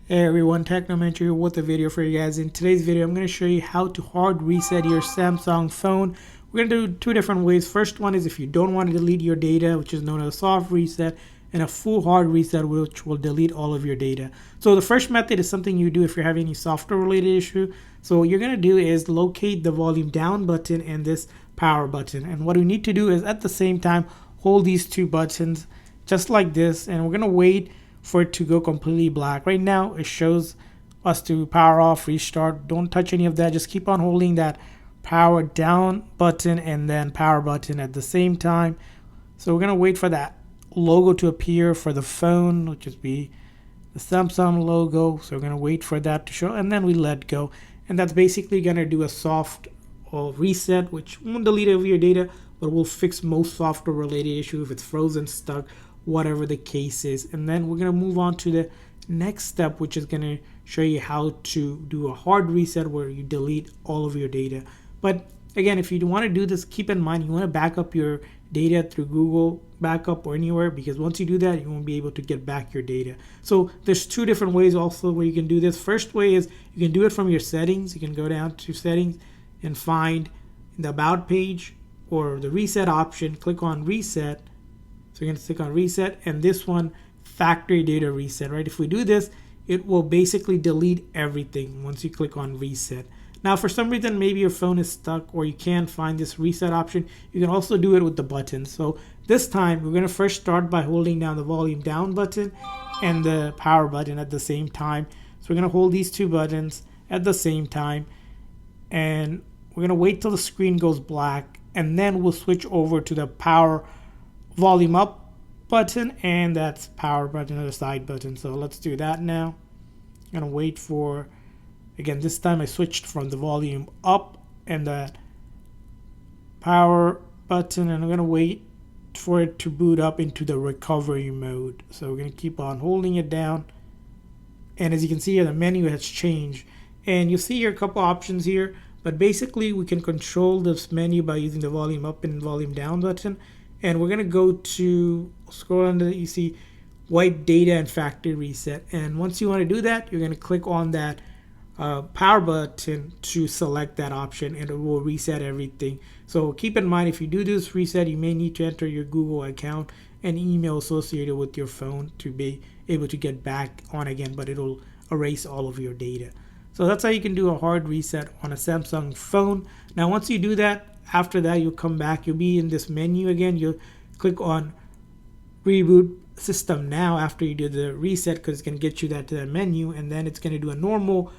Hey everyone, Technomentary here with a video for you guys. In today's video, I'm going to show you how to hard reset your Samsung phone. We're going to do two different ways. First one is if you don't want to delete your data, which is known as a soft reset, and a full hard reset, which will delete all of your data. So the first method is something you do if you're having any software related issue. So what you're going to do is locate the volume down button and this power button. And what we need to do is at the same time, hold these two buttons just like this, and we're going to wait for it to go completely black. Right now it shows us to power off, restart. Don't touch any of that. Just keep on holding that power down button and then power button at the same time. So we're gonna wait for that logo to appear for the phone, which is be the Samsung logo. So we're gonna wait for that to show, and then we let go. And that's basically gonna do a soft reset, which won't delete all of your data, but will fix most software related issue if it's frozen, stuck, whatever the case is. And then we're going to move on to the next step, which is going to show you how to do a hard reset where you delete all of your data. But again, if you want to do this, keep in mind you want to back up your data through Google Backup or anywhere, because once you do that, you won't be able to get back your data. So there's two different ways also where you can do this. First way is you can do it from your settings. You can go down to settings and find the about page or the reset option, click on reset. So you're going to click on reset, and this one, factory data reset, right? If we do this, it will basically delete everything once you click on reset. Now, for some reason, maybe your phone is stuck or you can't find this reset option. You can also do it with the buttons. So this time, we're going to first start by holding down the volume down button and the power button at the same time. So we're going to hold these two buttons at the same time, and we're going to wait till the screen goes black, and then we'll switch over to the power volume up button, and that's power button or the side button. So let's do that now. I'm gonna wait for, again, this time I switched from the volume up and the power button, and I'm gonna wait for it to boot up into the recovery mode. So we're gonna keep on holding it down, and as you can see here, the menu has changed, and you'll see here a couple options here, but basically we can control this menu by using the volume up and volume down button. And we're going to go to, scroll under, you see wipe data and factory reset. And once you want to do that, you're going to click on that power button to select that option, and it will reset everything. So keep in mind, if you do this reset, you may need to enter your Google account and email associated with your phone to be able to get back on again, but it'll erase all of your data. So that's how you can do a hard reset on a Samsung phone. Now, once you do that, after that, you'll come back, you'll be in this menu again. You'll click on reboot system now after you do the reset, because it's going to get you that to that menu, and then it's going to do a normal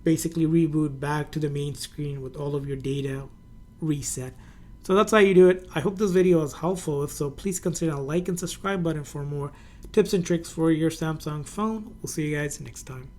basically reboot back to the main screen with all of your data reset. So that's how you do it. I hope this video was helpful. If so, please consider a like and subscribe button for more tips and tricks for your Samsung phone. We'll see you guys next time.